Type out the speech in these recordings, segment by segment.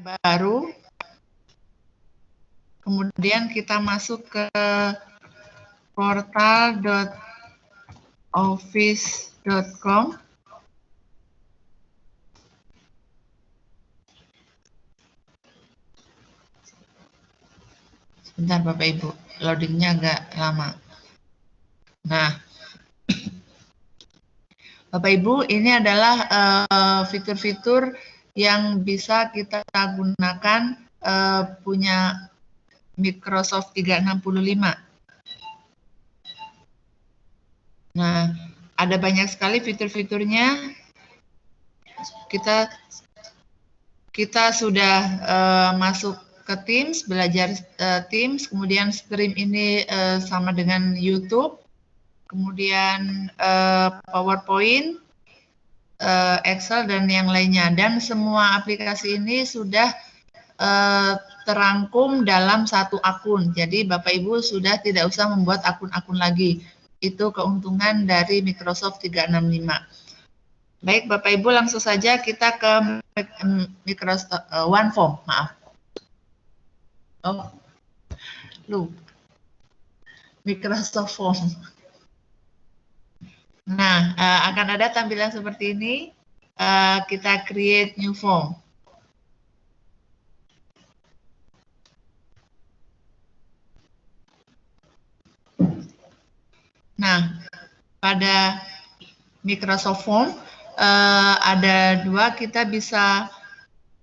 baru, kemudian kita masuk ke portal.office.com. Sebentar Bapak Ibu, loadingnya agak lama. Nah, Bapak Ibu, ini adalah fitur-fitur yang bisa kita gunakan punya Microsoft 365. Nah, ada banyak sekali fitur-fiturnya. Kita sudah masuk ke Teams, belajar Teams, kemudian stream ini sama dengan YouTube, kemudian PowerPoint, Excel, dan yang lainnya. Dan semua aplikasi ini sudah terangkum dalam satu akun. Jadi Bapak Ibu sudah tidak usah membuat akun-akun lagi. Itu keuntungan dari Microsoft 365. Baik Bapak Ibu, langsung saja kita ke Microsoft OneForm, maaf. Microsoft Form. Nah, akan ada tampilan seperti ini. Kita create new form. Nah, pada Microsoft Form ada dua, kita bisa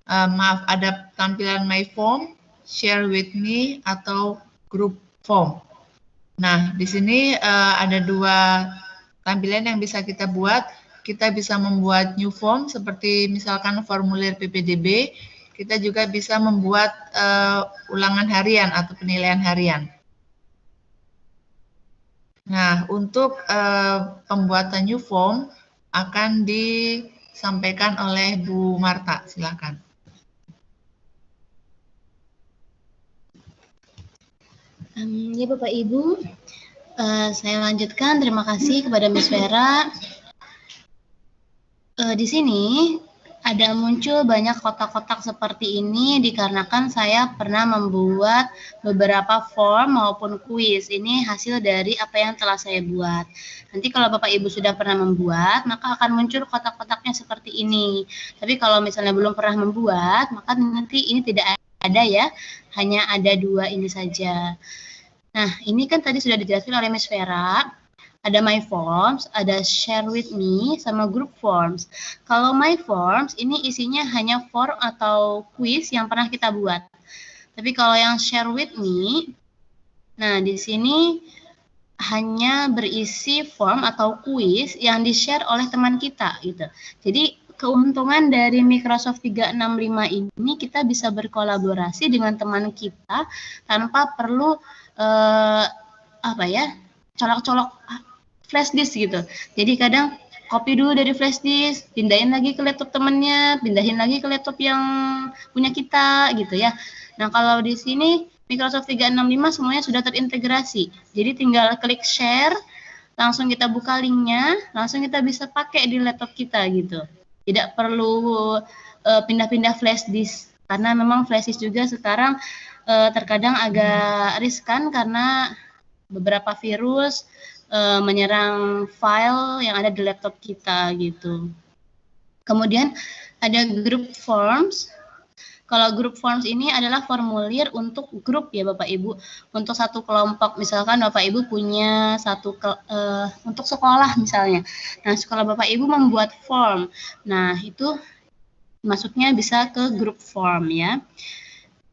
ada tampilan My Form, Share with Me, atau Group Form. Nah, di sini ada dua tampilan yang bisa kita buat. Kita bisa membuat new form seperti misalkan formulir PPDB. Kita juga bisa membuat ulangan harian atau penilaian harian. Nah, untuk pembuatan new form akan disampaikan oleh Bu Marta. Silakan. Ya Bapak Ibu, saya lanjutkan. Terima kasih kepada Miss Vera. Di sini ada muncul banyak kotak-kotak seperti ini dikarenakan saya pernah membuat beberapa form maupun kuis. Ini hasil dari apa yang telah saya buat. Nanti kalau Bapak Ibu sudah pernah membuat, maka akan muncul kotak-kotaknya seperti ini. Tapi kalau misalnya belum pernah membuat, maka nanti ini tidak ada ya, hanya ada dua ini saja. Nah, ini kan tadi sudah dijelaskan oleh Miss Vera. Ada My Forms, ada Share with Me, sama Group Forms. Kalau My Forms, ini isinya hanya form atau quiz yang pernah kita buat. Tapi kalau yang Share with Me, nah di sini hanya berisi form atau quiz yang di-share oleh teman kita gitu. Jadi keuntungan dari Microsoft 365 ini kita bisa berkolaborasi dengan teman kita tanpa perlu colok-colok flash disk gitu. Jadi kadang copy dulu dari flash disk, pindahin lagi ke laptop temennya, pindahin lagi ke laptop yang punya kita gitu ya. Nah, kalau di sini Microsoft 365 semuanya sudah terintegrasi. Jadi tinggal klik share, langsung kita buka linknya, langsung kita bisa pakai di laptop kita gitu. Tidak perlu pindah-pindah flash disk, karena memang flash disk juga sekarang terkadang agak riskan karena beberapa virus menyerang file yang ada di laptop kita gitu. Kemudian ada group forms. Kalau group forms ini adalah formulir untuk grup ya Bapak Ibu, untuk satu kelompok. Misalkan Bapak Ibu punya untuk sekolah misalnya. Nah, sekolah Bapak Ibu membuat form. Nah, itu masuknya bisa ke group form ya.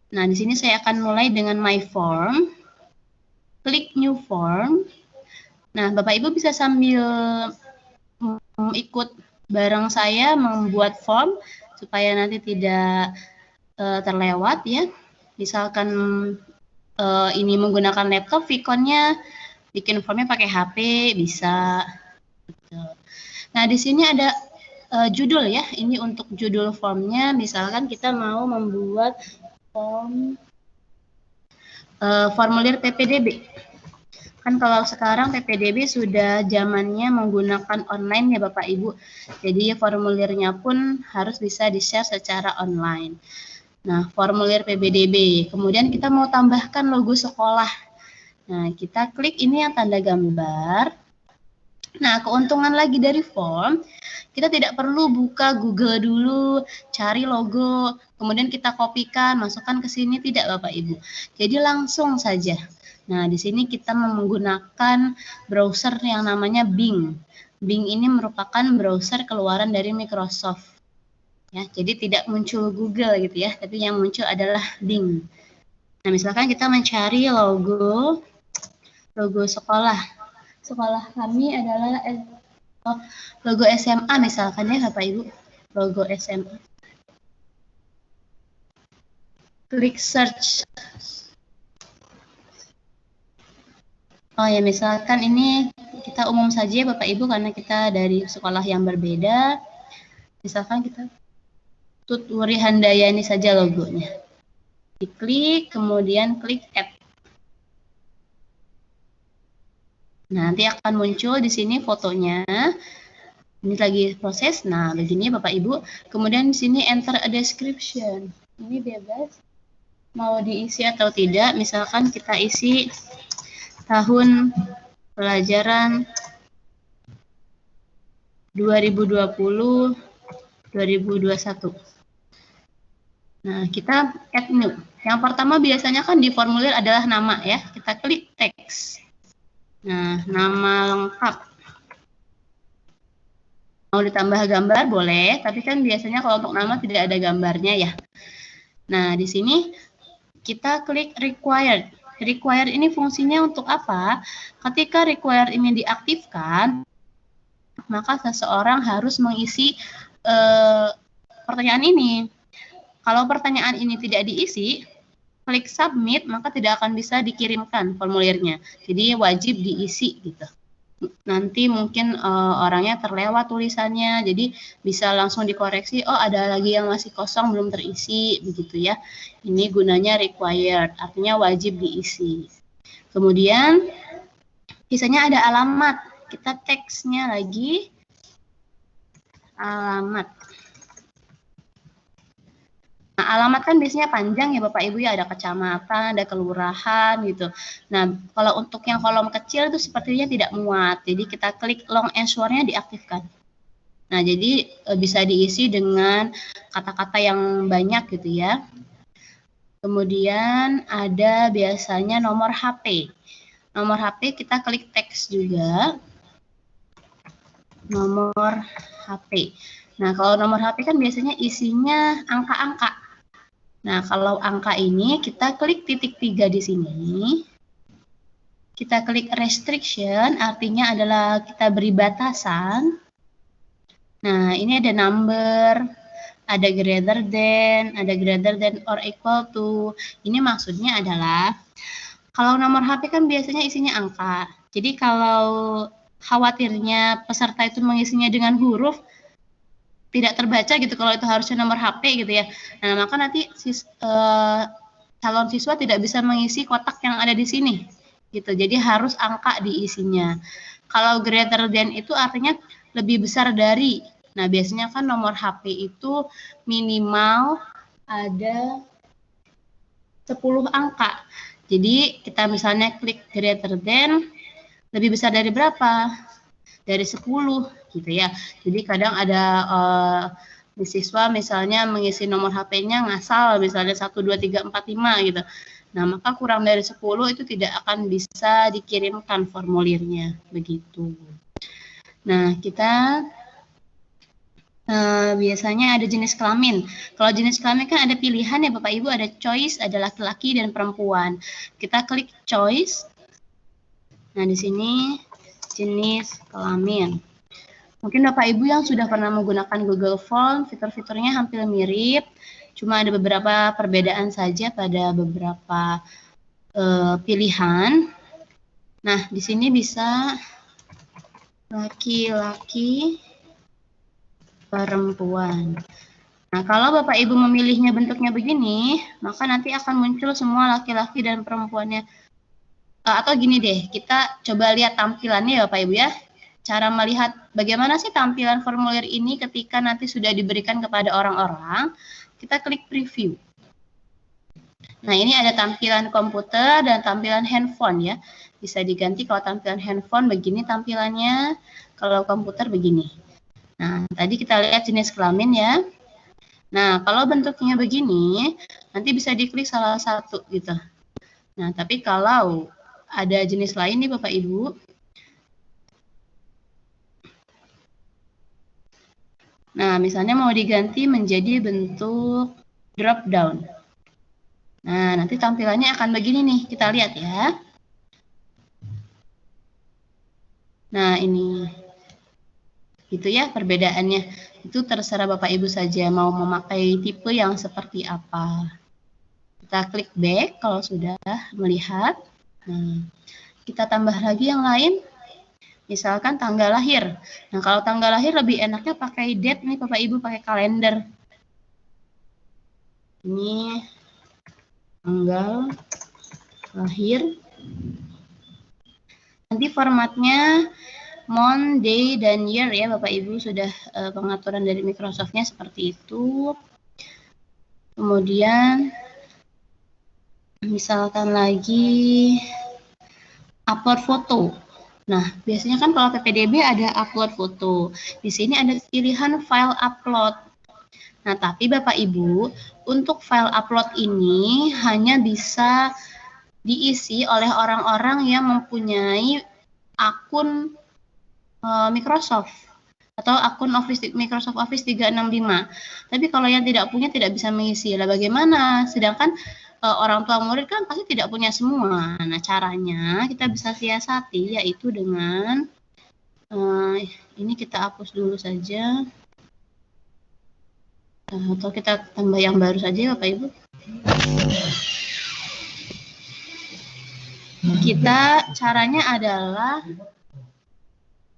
Nah, di sini saya akan mulai dengan My Form. Klik New Form. Nah, Bapak Ibu bisa sambil ikut bareng saya membuat form supaya nanti tidak terlewat ya. Misalkan ini menggunakan laptop, ikonnya bikin formnya pakai HP bisa. Nah, di sini ada judul ya. Ini untuk judul formnya. Misalkan kita mau membuat form formulir PPDB. Kan kalau sekarang PPDB sudah zamannya menggunakan online ya Bapak Ibu. Jadi formulirnya pun harus bisa di-share secara online. Nah, formulir PBDB. Kemudian kita mau tambahkan logo sekolah. Nah, kita klik ini yang tanda gambar. Nah, keuntungan lagi dari form, kita tidak perlu buka Google dulu, cari logo, kemudian kita kopikan, masukkan ke sini, tidak Bapak Ibu. Jadi langsung saja. Nah, di sini kita menggunakan browser yang namanya Bing. Bing ini merupakan browser keluaran dari Microsoft. Ya, jadi tidak muncul Google gitu ya, tapi yang muncul adalah Bing. Nah, misalkan kita mencari logo sekolah. Sekolah kami adalah logo SMA misalkan ya Bapak Ibu, logo SMA. Klik search. Oh ya, misalkan ini kita umum saja Bapak Ibu karena kita dari sekolah yang berbeda. Misalkan kita Tutwuri Handayani saja logonya. Diklik, kemudian klik add. Nah, nanti akan muncul di sini fotonya. Ini lagi proses. Nah, begini Bapak Ibu. Kemudian di sini enter a description. Ini bebas. Mau diisi atau tidak. Misalkan kita isi tahun pelajaran 2020-2021. Nah, kita add new. Yang pertama biasanya kan di formulir adalah nama ya. Kita klik teks. Nah, nama lengkap. Mau ditambah gambar boleh, tapi kan biasanya kalau untuk nama tidak ada gambarnya ya. Nah, di sini kita klik required. Required ini fungsinya untuk apa? Ketika required ini diaktifkan, maka seseorang harus mengisi pertanyaan ini. Kalau pertanyaan ini tidak diisi, klik submit, maka tidak akan bisa dikirimkan formulirnya. Jadi wajib diisi gitu. Nanti mungkin orangnya terlewat tulisannya, jadi bisa langsung dikoreksi, oh ada lagi yang masih kosong belum terisi, begitu ya. Ini gunanya required, artinya wajib diisi. Kemudian biasanya ada alamat, kita teksnya lagi alamat. Nah, alamat kan biasanya panjang ya Bapak Ibu ya, ada kecamatan, ada kelurahan gitu. Nah, kalau untuk yang kolom kecil itu sepertinya tidak muat. Jadi kita klik long answer-nya diaktifkan. Nah, jadi bisa diisi dengan kata-kata yang banyak gitu ya. Kemudian ada biasanya nomor HP. Nomor HP kita klik teks juga. Nomor HP. Nah, kalau nomor HP kan biasanya isinya angka-angka. Nah, kalau angka ini kita klik titik 3 di sini. Kita klik restriction, artinya adalah kita beri batasan. Nah, ini ada number, ada greater than or equal to. Ini maksudnya adalah kalau nomor HP kan biasanya isinya angka. Jadi kalau khawatirnya peserta itu mengisinya dengan huruf, tidak terbaca gitu kalau itu harusnya nomor HP gitu ya. Nah, maka nanti calon siswa tidak bisa mengisi kotak yang ada di sini gitu. Jadi harus angka diisinya. Kalau greater than itu artinya lebih besar dari. Nah, biasanya kan nomor HP itu minimal ada 10 angka. Jadi kita misalnya klik greater than, lebih besar dari berapa? Dari 10 gitu ya. Jadi kadang ada siswa misalnya mengisi nomor HP-nya ngasal misalnya 1 2 3 4 5 gitu. Nah, maka kurang dari 10 itu tidak akan bisa dikirimkan formulirnya begitu. Nah, kita biasanya ada jenis kelamin. Kalau jenis kelamin kan ada pilihan ya Bapak Ibu, ada choice, ada laki-laki dan perempuan. Kita klik choice. Nah, di sini jenis kelamin. Mungkin Bapak Ibu yang sudah pernah menggunakan Google Form, fitur-fiturnya hampir mirip, cuma ada beberapa perbedaan saja pada beberapa pilihan. Nah, di sini bisa laki-laki, perempuan. Nah, kalau Bapak Ibu memilihnya bentuknya begini, maka nanti akan muncul semua laki-laki dan perempuannya. Atau gini deh, kita coba lihat tampilannya ya Bapak Ibu ya. Cara melihat bagaimana sih tampilan formulir ini ketika nanti sudah diberikan kepada orang-orang, kita klik preview. Nah, ini ada tampilan komputer dan tampilan handphone ya. Bisa diganti kalau tampilan handphone begini tampilannya, kalau komputer begini. Nah, tadi kita lihat jenis kelamin ya. Nah, kalau bentuknya begini, nanti bisa diklik salah satu gitu. Nah, tapi kalau ada jenis lain nih Bapak Ibu, nah, misalnya mau diganti menjadi bentuk drop down. Nah, nanti tampilannya akan begini nih, kita lihat ya. Nah, ini. Gitu ya perbedaannya. Itu terserah Bapak Ibu saja mau memakai tipe yang seperti apa. Kita klik back kalau sudah melihat. Nah, kita tambah lagi yang lain. Misalkan tanggal lahir. Nah, kalau tanggal lahir lebih enaknya pakai date nih Bapak Ibu, pakai kalender. Ini tanggal lahir. Nanti formatnya month, day, dan year ya Bapak Ibu, sudah pengaturan dari Microsoft-nya seperti itu. Kemudian misalkan lagi upload foto. Nah, biasanya kan kalau PPDB ada upload foto. Di sini ada pilihan file upload. Nah, tapi Bapak Ibu, untuk file upload ini hanya bisa diisi oleh orang-orang yang mempunyai akun Microsoft atau akun Microsoft Office 365. Tapi kalau yang tidak punya tidak bisa mengisi. Lah bagaimana? Sedangkan orang tua murid kan pasti tidak punya semua. Nah, caranya kita bisa siasati yaitu dengan ini kita hapus dulu saja. Atau kita tambah yang baru saja Bapak Ibu.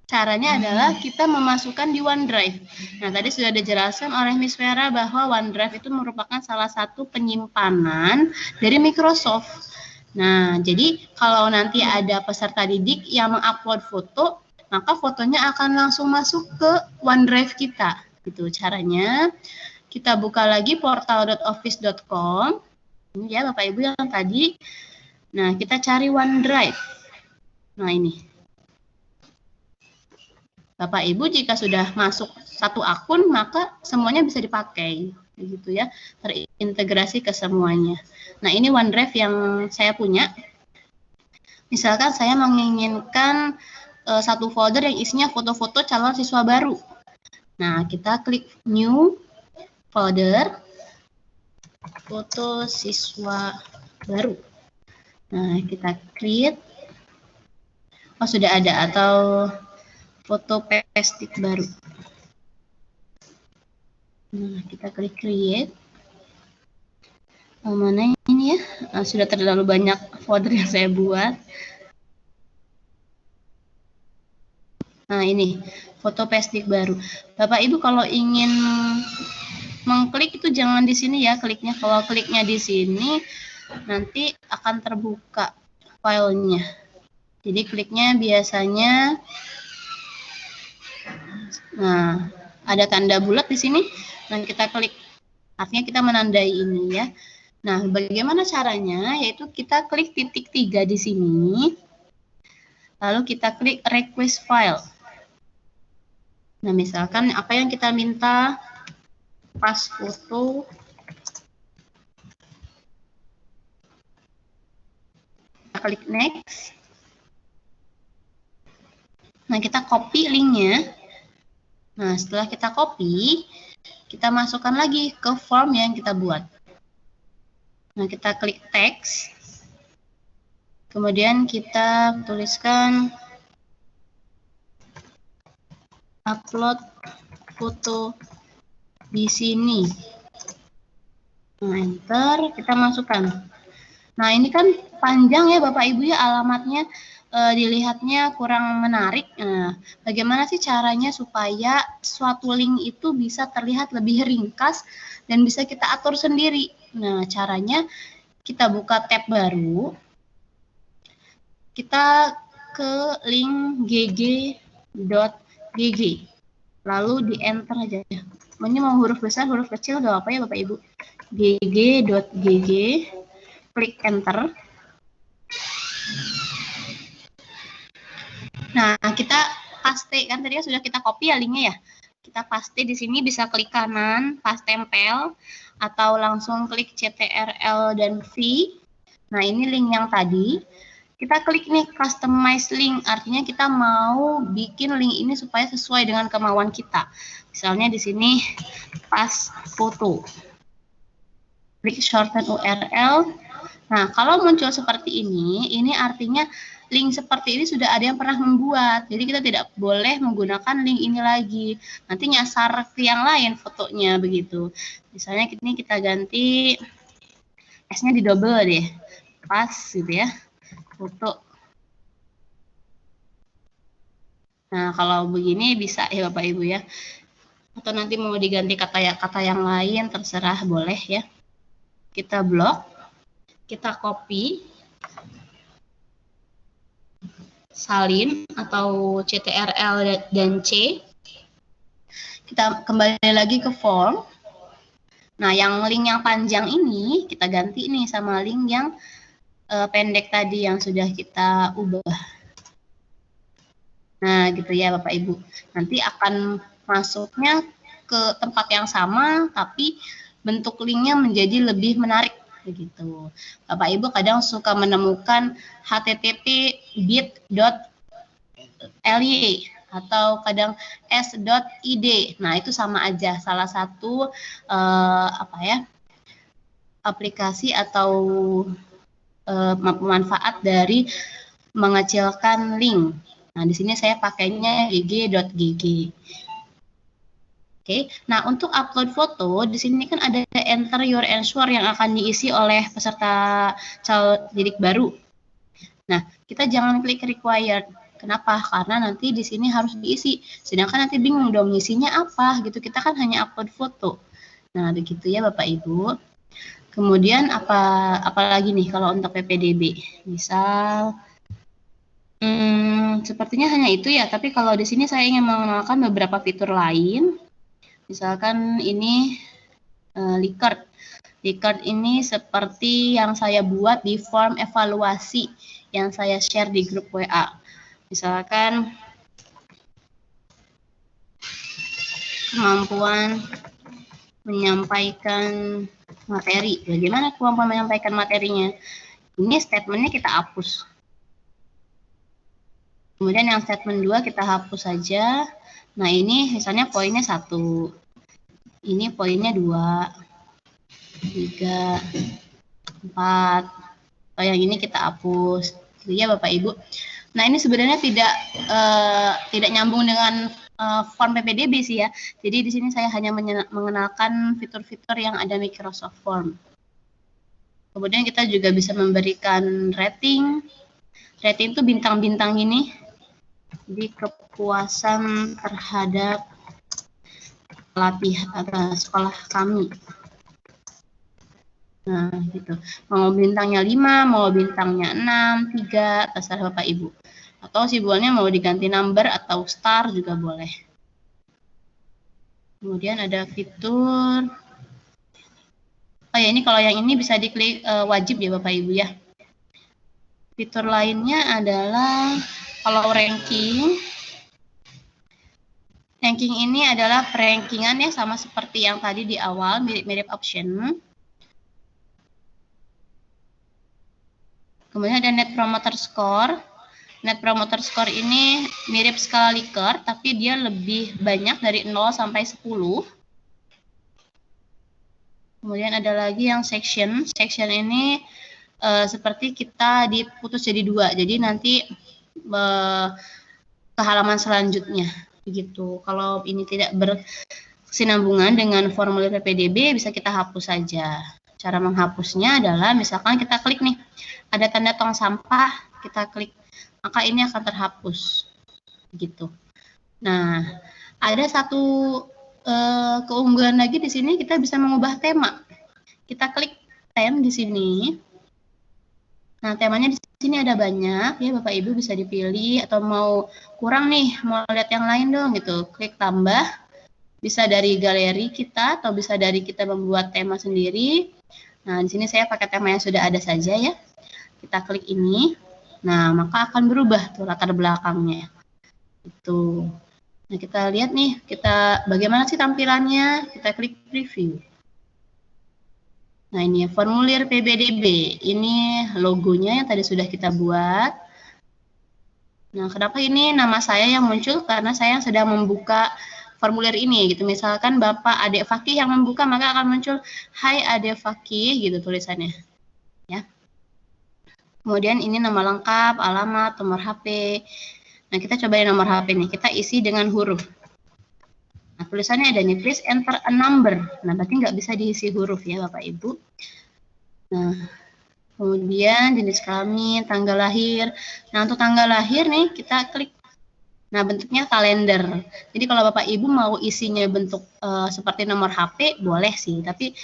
Caranya adalah kita memasukkan di OneDrive. Nah, tadi sudah dijelaskan oleh Miss Vera bahwa OneDrive itu merupakan salah satu penyimpanan dari Microsoft. Nah, jadi kalau nanti ada peserta didik yang mengupload foto, maka fotonya akan langsung masuk ke OneDrive kita. Itu caranya. Kita buka lagi portal.office.com. Ini ya Bapak Ibu yang tadi. Nah, kita cari OneDrive. Nah, ini. Bapak Ibu jika sudah masuk satu akun maka semuanya bisa dipakai gitu ya, terintegrasi ke semuanya. Nah, ini OneDrive yang saya punya. Misalkan saya menginginkan satu folder yang isinya foto-foto calon siswa baru. Nah, kita klik new folder foto siswa baru. Nah, kita create. Oh, sudah ada atau foto pestik baru. Nah, kita klik create. Mana ini ya? Sudah terlalu banyak folder yang saya buat. Nah, ini foto pestik baru. Bapak Ibu kalau ingin mengklik itu jangan di sini ya kliknya. Kalau kliknya di sini nanti akan terbuka filenya. Jadi kliknya biasanya ada tanda bulat di sini. Nah, kita klik. Artinya kita menandai ini ya. Nah, bagaimana caranya? Yaitu kita klik titik 3 di sini. Lalu kita klik request file. Nah, misalkan apa yang kita minta? Pas foto. Kita klik next. Nah, kita copy linknya. Nah, setelah kita copy, kita masukkan lagi ke form yang kita buat. Nah, kita klik text. Kemudian kita tuliskan upload foto di sini. Nah, enter, kita masukkan. Nah, ini kan panjang ya Bapak Ibu ya alamatnya. Dilihatnya kurang menarik. Nah, bagaimana sih caranya supaya suatu link itu bisa terlihat lebih ringkas dan bisa kita atur sendiri? Nah, caranya kita buka tab baru. Kita ke link gg.gg. Lalu di enter aja ya. Ini mau huruf besar, huruf kecil, gak apa-apa ya Bapak Ibu. gg.gg. klik enter. Nah, kita paste kan tadi sudah kita copy ya linknya ya. Kita paste di sini, bisa klik kanan, pas tempel, atau langsung klik CTRL dan V. Nah, ini link yang tadi. Kita klik nih customize link, artinya kita mau bikin link ini supaya sesuai dengan kemauan kita. Misalnya di sini pas foto. Klik shorten URL. Nah, kalau muncul seperti ini artinya link seperti ini sudah ada yang pernah membuat. Jadi kita tidak boleh menggunakan link ini lagi. Nanti nyasar ke yang lain fotonya begitu. Misalnya ini kita ganti S-nya di double deh. Pas gitu ya. Foto. Nah, kalau begini bisa ya Bapak Ibu ya. Atau nanti mau diganti kata yang lain terserah, boleh ya. Kita blok, kita copy, salin atau CTRL dan C. Kita kembali lagi ke form. Nah, yang link yang panjang ini kita ganti nih sama link yang pendek tadi yang sudah kita ubah. Nah, gitu ya Bapak Ibu. Nanti akan masuknya ke tempat yang sama, tapi bentuk linknya menjadi lebih menarik begitu. Bapak Ibu kadang suka menemukan http://bit.ly atau kadang s.id. Nah, itu sama aja, salah satu aplikasi atau manfaat dari mengecilkan link. Nah, di sini saya pakainya gg.gg. Oke. Nah, untuk upload foto di sini kan ada enter your answer yang akan diisi oleh peserta calon didik baru. Nah, kita jangan klik required. Kenapa? Karena nanti di sini harus diisi. Sedangkan nanti bingung dong isinya apa gitu. Kita kan hanya upload foto. Nah, begitu ya Bapak Ibu. Kemudian apalagi nih kalau untuk PPDB? Misal sepertinya hanya itu ya, tapi kalau di sini saya ingin mengenalkan beberapa fitur lain. Misalkan ini Likert. Likert ini seperti yang saya buat di form evaluasi yang saya share di grup WA. Misalkan kemampuan menyampaikan materi. Bagaimana kemampuan menyampaikan materinya? Ini statementnya kita hapus. Kemudian yang statement 2 kita hapus saja. Nah, ini misalnya poinnya 1. Ini poinnya 2, 3, 4. Oh, yang ini kita hapus. Gitu ya Bapak Ibu. Nah, ini sebenarnya tidak nyambung dengan form PPDB sih ya. Jadi di sini saya hanya mengenalkan fitur-fitur yang ada Microsoft Form. Kemudian kita juga bisa memberikan rating. Rating itu bintang-bintang ini. Jadi kepuasan terhadap pelatihan atau sekolah kami. Nah, gitu. Mau bintangnya 5, mau bintangnya 6, 3, terserah Bapak Ibu. Atau simbolnya mau diganti number atau star juga boleh. Kemudian ada fitur. Oh ya, ini kalau yang ini bisa diklik wajib ya Bapak Ibu ya. Fitur lainnya adalah kalau ranking. Ranking ini adalah perankingan ya, sama seperti yang tadi di awal, mirip-mirip option. Kemudian ada Net Promoter Score. Net Promoter Score ini mirip skala Likert, tapi dia lebih banyak dari 0 sampai 10. Kemudian ada lagi yang section. Section ini seperti kita diputus jadi 2. Jadi nanti ke halaman selanjutnya. Begitu. Kalau ini tidak berkesinambungan dengan formulir PPDB, bisa kita hapus saja. Cara menghapusnya adalah misalkan kita klik nih, ada tanda tong sampah, kita klik, maka ini akan terhapus. Gitu. Nah, ada satu keunggulan lagi di sini, kita bisa mengubah tema. Kita klik theme di sini. Nah, temanya di sini ada banyak ya Bapak Ibu, bisa dipilih, atau mau kurang nih, mau lihat yang lain dong gitu. Klik tambah. Bisa dari galeri kita atau bisa dari kita membuat tema sendiri. Nah, di sini saya pakai tema yang sudah ada saja ya. Kita klik ini. Nah, maka akan berubah tuh latar belakangnya. Itu. Nah, kita lihat nih, bagaimana sih tampilannya? Kita klik preview. Nah, ini formulir PBDB. Ini logonya yang tadi sudah kita buat. Nah, kenapa ini nama saya yang muncul? Karena saya sedang membuka formulir ini gitu. Misalkan Bapak Adik Fakih yang membuka, maka akan muncul Hai Adik Fakih gitu tulisannya. Ya. Kemudian ini nama lengkap, alamat, nomor HP. Nah, kita cobain nomor HP nih. Kita isi dengan huruf. Nah, tulisannya ada nih, please enter a number. Nah, berarti nggak bisa diisi huruf ya, Bapak Ibu. Nah, kemudian jenis kelamin, tanggal lahir. Nah, untuk tanggal lahir nih, kita klik. Nah, bentuknya kalender. Jadi, kalau Bapak Ibu mau isinya bentuk seperti nomor HP, boleh sih. Tapi,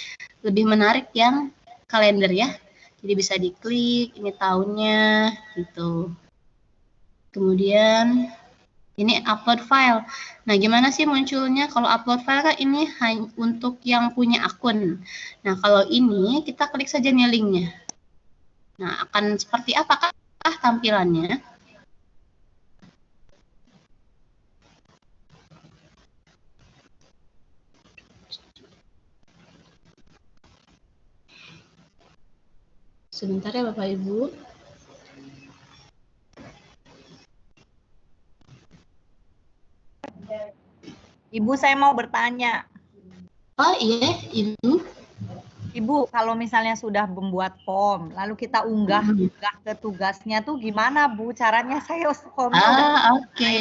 lebih menarik yang kalender ya. Jadi, bisa diklik, ini tahunnya, gitu. Kemudian, ini upload file. Nah, gimana sih munculnya? Kalau upload file kan ini hanya untuk yang punya akun. Nah, kalau ini kita klik saja nih linknya. Nah, akan seperti apakah tampilannya? Sebentar ya Bapak Ibu. Ibu, saya mau bertanya. Oh iya, Ibu. Ibu, kalau misalnya sudah membuat form, lalu kita unggah ke tugasnya tuh gimana, Bu? Caranya saya formnya oke.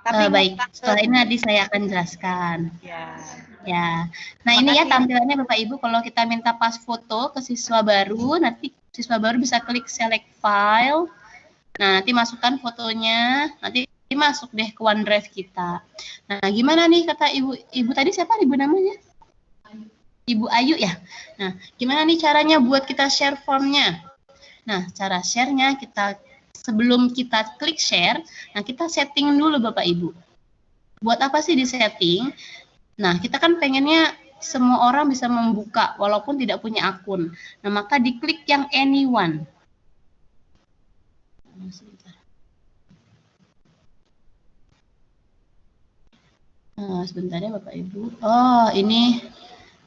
Tapi baik, setelah ini nanti saya akan jelaskan. Ya. Ya. Nah, ini ya tampilannya Bapak Ibu. Kalau kita minta pas foto ke siswa baru, nanti siswa baru bisa klik select file. Nah, nanti masukkan fotonya, nanti masuk deh ke OneDrive kita. Nah, gimana nih kata Ibu tadi siapa Ibu namanya? Ibu Ayu ya. Nah, gimana nih caranya buat kita share formnya? Nah, cara share-nya sebelum kita klik share, nah kita setting dulu Bapak Ibu. Buat apa sih di setting? Nah, kita kan pengennya semua orang bisa membuka walaupun tidak punya akun. Nah, maka diklik yang anyone. Sebentar ya Bapak Ibu. Oh, ini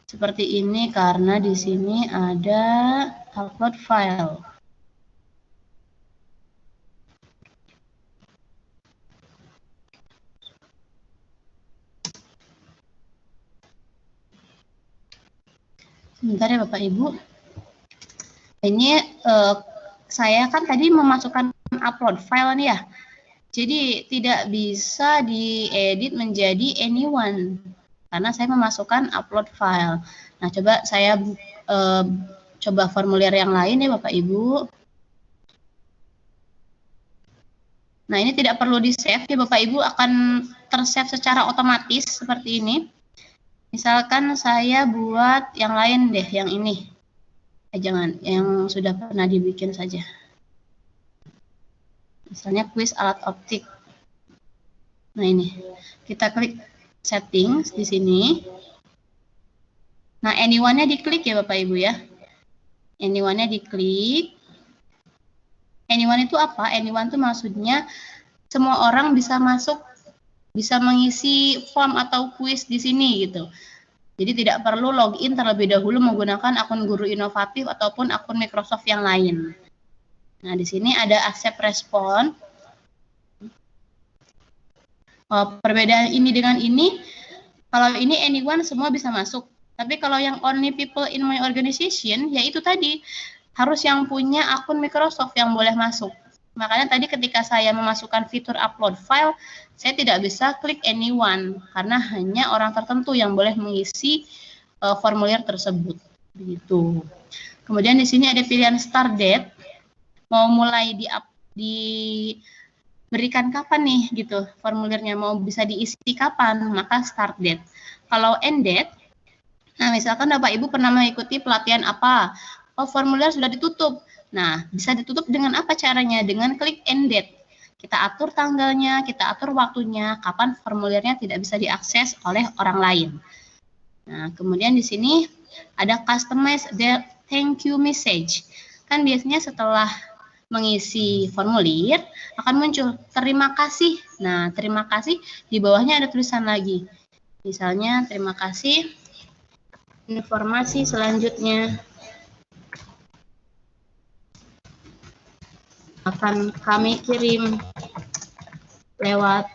seperti ini karena di sini ada upload file. Sebentar ya Bapak Ibu. Ini saya kan tadi memasukkan upload file nih ya. Jadi tidak bisa diedit menjadi anyone karena saya memasukkan upload file. Nah, coba saya coba formulir yang lain ya Bapak Ibu. Nah, ini tidak perlu di-save ya Bapak Ibu, akan ter-save secara otomatis seperti ini. Misalkan saya buat yang lain deh, yang ini. Jangan, yang sudah pernah dibikin saja. Misalnya kuis alat optik. Nah, ini. Kita klik settings di sini. Nah, anyone-nya diklik ya Bapak Ibu ya. Anyone-nya diklik. Anyone itu apa? Anyone itu maksudnya semua orang bisa masuk, bisa mengisi form atau kuis di sini gitu. Jadi tidak perlu login terlebih dahulu menggunakan akun Guru Inovatif ataupun akun Microsoft yang lain. Nah, di sini ada accept respon. Perbedaan ini dengan ini, kalau ini anyone semua bisa masuk. Tapi kalau yang only people in my organization, yaitu tadi harus yang punya akun Microsoft yang boleh masuk. Makanya tadi ketika saya memasukkan fitur upload file, saya tidak bisa klik anyone karena hanya orang tertentu yang boleh mengisi formulir tersebut. Begitu. Kemudian di sini ada pilihan start date, mau mulai diberikan kapan nih gitu formulirnya, mau bisa diisi kapan, maka start date. Kalau end date, nah misalkan Bapak Ibu pernah mengikuti pelatihan apa, formulir sudah ditutup. Nah, bisa ditutup dengan apa caranya? Dengan klik end date. Kita atur tanggalnya, kita atur waktunya, kapan formulirnya tidak bisa diakses oleh orang lain. Nah, kemudian di sini ada customize their thank you message. Kan biasanya setelah mengisi formulir akan muncul terima kasih. Nah, terima kasih di bawahnya ada tulisan lagi. Misalnya terima kasih. Informasi selanjutnya akan kami kirim lewat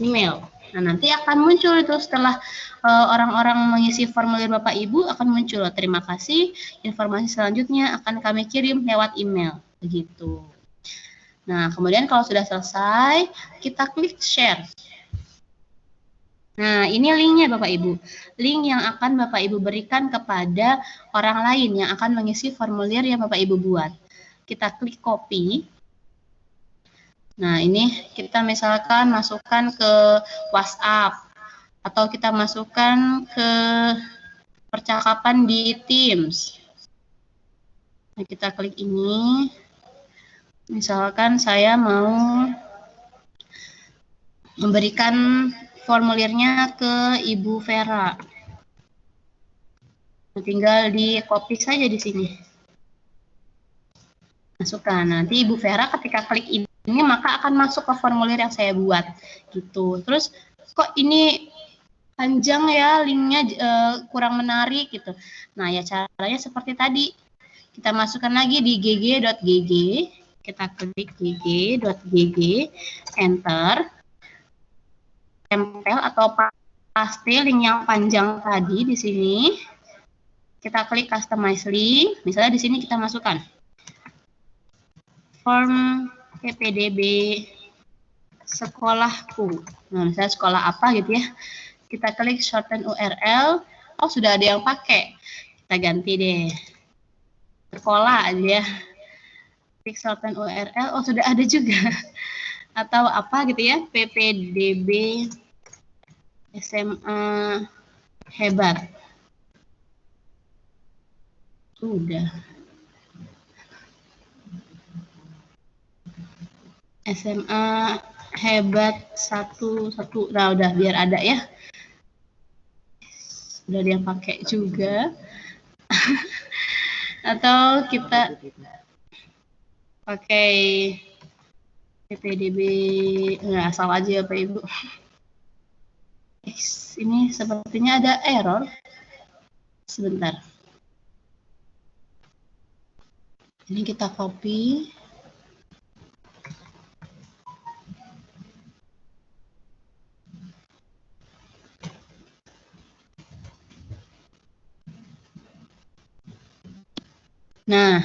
email. Nah, nanti akan muncul itu setelah orang-orang mengisi formulir Bapak Ibu akan muncul terima kasih, informasi selanjutnya akan kami kirim lewat email. Begitu. Nah, kemudian kalau sudah selesai, kita klik share. Nah, ini linknya Bapak Ibu. Link yang akan Bapak Ibu berikan kepada orang lain yang akan mengisi formulir yang Bapak Ibu buat. Kita klik copy. Nah, ini kita misalkan masukkan ke WhatsApp atau kita masukkan ke percakapan di Teams. Nah, kita klik ini. Misalkan saya mau memberikan formulirnya ke Ibu Vera. Tinggal di copy saja di sini. Masukkan. Nanti Ibu Vera ketika klik ini maka akan masuk ke formulir yang saya buat. Gitu. Terus kok ini panjang ya linknya kurang menarik gitu. Nah, ya caranya seperti tadi. Kita masukkan lagi di gg.gg. Kita klik gg.gg, enter. Tempel atau paste link yang panjang tadi di sini. Kita klik customize link. Misalnya di sini kita masukkan form PPDB sekolahku. Nah, misalnya sekolah apa gitu ya. Kita klik shorten URL. Oh, sudah ada yang pakai. Kita ganti deh. Sekolah aja ya. Klik shorten URL. Oh, sudah ada juga. Atau apa gitu ya, PPDB SMA hebat. Udah. SMA hebat 1. Nah, udah biar ada ya. Udah dia pakai juga. Atau kita pakai PPDB, nggak asal aja ya Pak Ibu. Ini sepertinya ada error. Sebentar. Ini kita copy. Nah,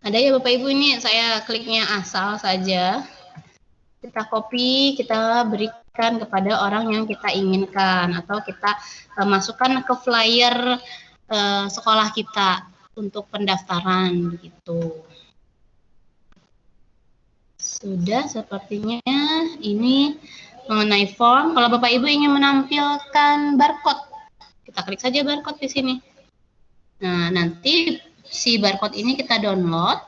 ada ya Bapak Ibu, ini saya kliknya asal saja. Kita copy, kita berikan kepada orang yang kita inginkan atau kita masukkan ke flyer sekolah kita untuk pendaftaran begitu. Sudah sepertinya ini mengenai form. Kalau Bapak Ibu ingin menampilkan barcode, kita klik saja barcode di sini. Nah, nanti si barcode ini kita download.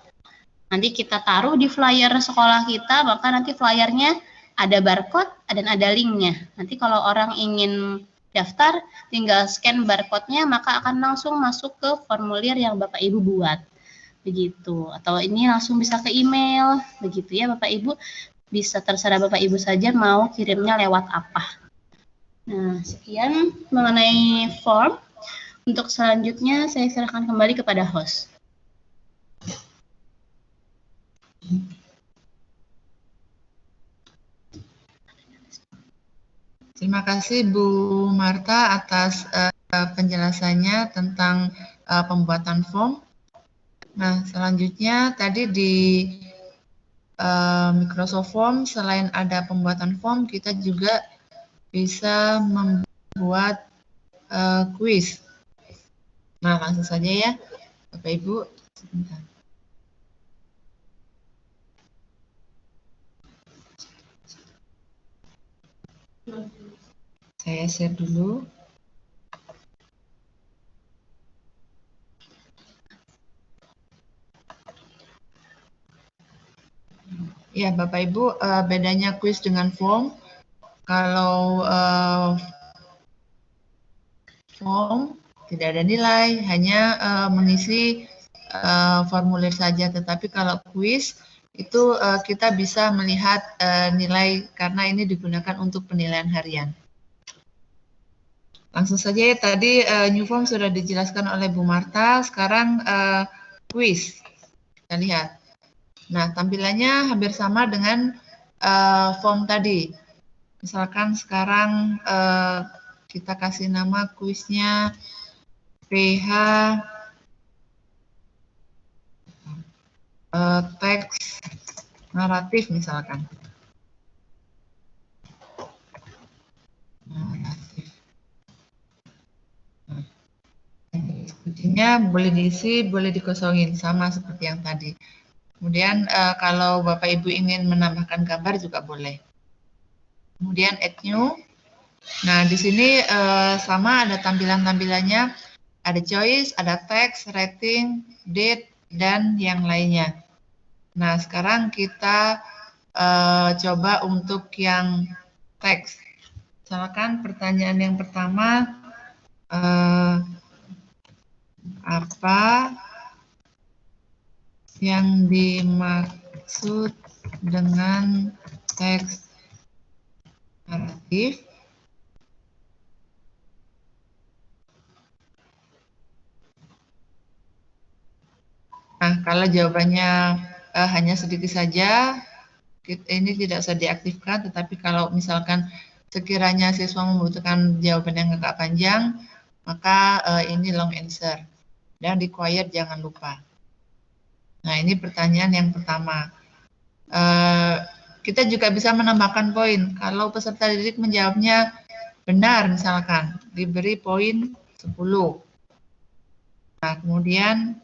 Nanti kita taruh di flyer sekolah kita, maka nanti flyernya ada barcode dan ada linknya. Nanti kalau orang ingin daftar, tinggal scan barcode-nya, maka akan langsung masuk ke formulir yang Bapak Ibu buat. Begitu. Atau ini langsung bisa ke email. Begitu ya Bapak Ibu. Bisa terserah Bapak Ibu saja mau kirimnya lewat apa. Nah, sekian mengenai form. Untuk selanjutnya saya serahkan kembali kepada host. Terima kasih Bu Marta atas penjelasannya tentang pembuatan form. Nah, selanjutnya tadi di Microsoft Form selain ada pembuatan form, kita juga bisa membuat kuis. Nah, langsung saja ya Bapak Ibu. Sebentar. Saya share dulu. Ya, Bapak Ibu, bedanya kuis dengan form. Kalau form tidak ada nilai, hanya mengisi formulir saja. Tetapi kalau kuis itu kita bisa melihat nilai karena ini digunakan untuk penilaian harian. Langsung saja ya, tadi new form sudah dijelaskan oleh Bu Marta, sekarang kuis. Kita lihat. Nah, tampilannya hampir sama dengan form tadi. Misalkan sekarang kita kasih nama kuisnya PH teks naratif misalkan. Kuncinya boleh diisi, boleh dikosongin, sama seperti yang tadi. Kemudian kalau Bapak Ibu ingin menambahkan gambar juga boleh. Kemudian add new. Nah, di sini sama ada tampilan-tampilannya, ada choice, ada text, rating, date, dan yang lainnya. Nah, sekarang kita coba untuk yang teks. Misalkan pertanyaan yang pertama, apa yang dimaksud dengan teks naratif? Nah, kalau jawabannya hanya sedikit saja, ini tidak usah diaktifkan, tetapi kalau misalkan sekiranya siswa membutuhkan jawaban yang agak panjang, maka ini long answer. Dan required jangan lupa. Nah, ini pertanyaan yang pertama. Kita juga bisa menambahkan poin. Kalau peserta didik menjawabnya benar, misalkan, diberi poin 10. Nah, kemudian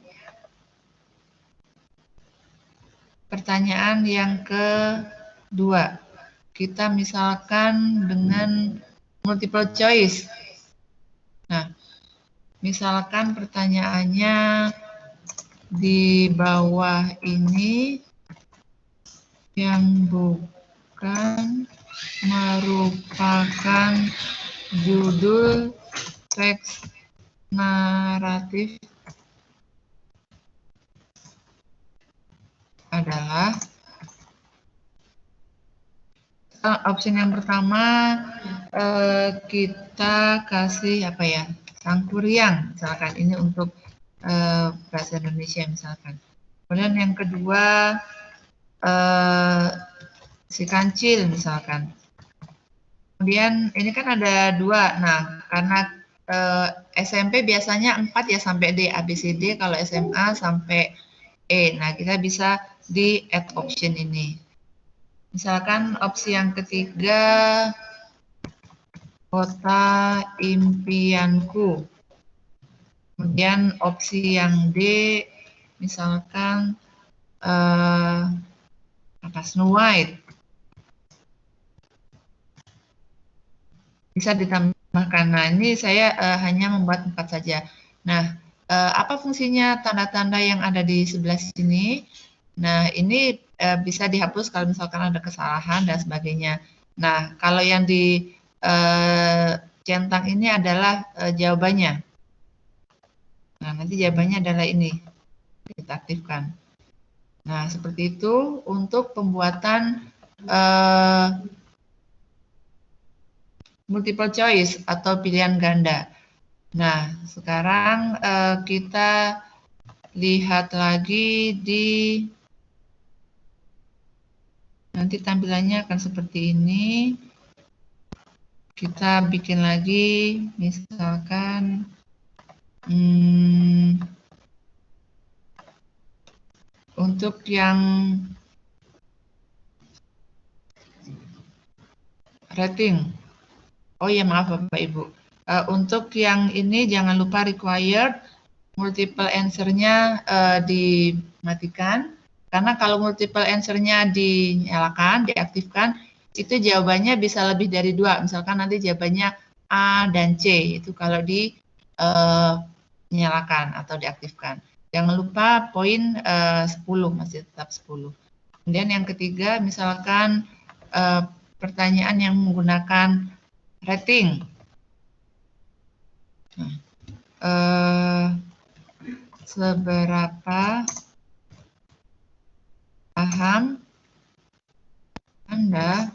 pertanyaan yang kedua, kita misalkan dengan multiple choice. Nah, misalkan pertanyaannya di bawah ini yang bukan merupakan judul teks naratif adalah opsi yang pertama kita kasih apa ya, Sangkuriang misalkan, ini untuk bahasa Indonesia misalkan. Kemudian yang kedua si kancil misalkan. Kemudian ini kan ada 2. Nah, karena SMP biasanya 4 ya sampai D, ABCD, kalau SMA sampai E. Nah, kita bisa di add option ini. Misalkan opsi yang ketiga, kota impianku. Kemudian opsi yang D, misalkan Snow White. Bisa ditambahkan. Nah, ini saya hanya membuat 4 saja. Nah, apa fungsinya tanda-tanda yang ada di sebelah sini? Nah, ini bisa dihapus kalau misalkan ada kesalahan dan sebagainya. Nah, kalau yang di centang ini adalah jawabannya. Nah, nanti jawabannya adalah ini. Kita aktifkan. Nah, seperti itu untuk pembuatan multiple choice atau pilihan ganda. Nah, sekarang kita lihat lagi di, nanti tampilannya akan seperti ini. Kita bikin lagi, misalkan untuk yang rating. Oh ya, maaf Bapak Ibu. Untuk yang ini jangan lupa required, multiple answer-nya dimatikan. Karena kalau multiple answer-nya dinyalakan, diaktifkan, itu jawabannya bisa lebih dari 2. Misalkan nanti jawabannya A dan C, itu kalau dinyalakan atau diaktifkan. Jangan lupa poin 10, masih tetap 10. Kemudian yang ketiga, misalkan pertanyaan yang menggunakan rating. Nah, seberapa paham Anda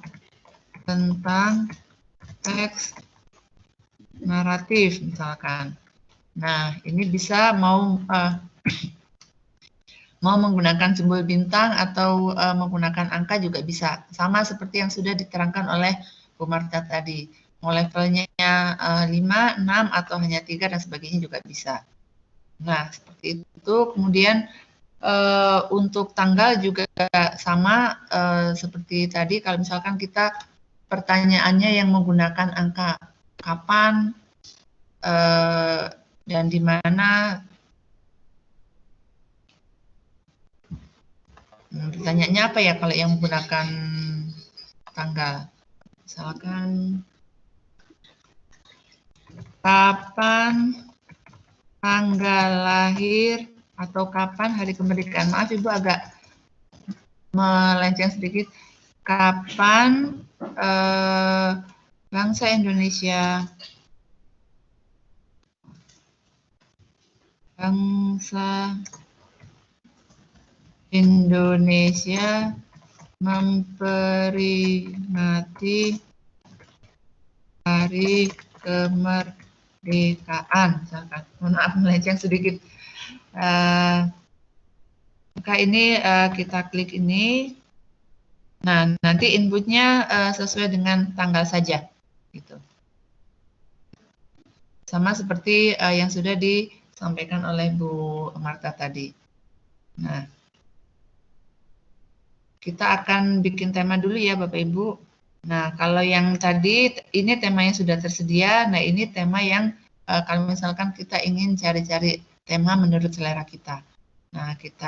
tentang teks naratif misalkan. Nah, ini bisa mau menggunakan simbol bintang atau menggunakan angka juga bisa. Sama seperti yang sudah diterangkan oleh Bu Marta tadi. Mau levelnya 5, 6, atau hanya 3 dan sebagainya juga bisa. Nah, seperti itu. Kemudian untuk tanggal juga sama seperti tadi. Kalau misalkan kita pertanyaannya yang menggunakan angka kapan dan di mana, pertanyaannya apa ya kalau yang menggunakan tanggal? Misalkan kapan tanggal lahir atau kapan hari kemerdekaan. Maaf Ibu agak melenceng sedikit. Kapan bangsa Indonesia memperingati hari kemerdekaan, misalkan. Mohon maaf melenceng sedikit. Maka ini kita klik ini. Nah, nanti inputnya sesuai dengan tanggal saja, gitu. Sama seperti yang sudah disampaikan oleh Bu Marta tadi. Nah, kita akan bikin tema dulu ya Bapak Ibu. Nah, kalau yang tadi ini tema yang sudah tersedia. Nah, ini tema yang kalau misalkan kita ingin cari-cari tema menurut selera kita. Nah, kita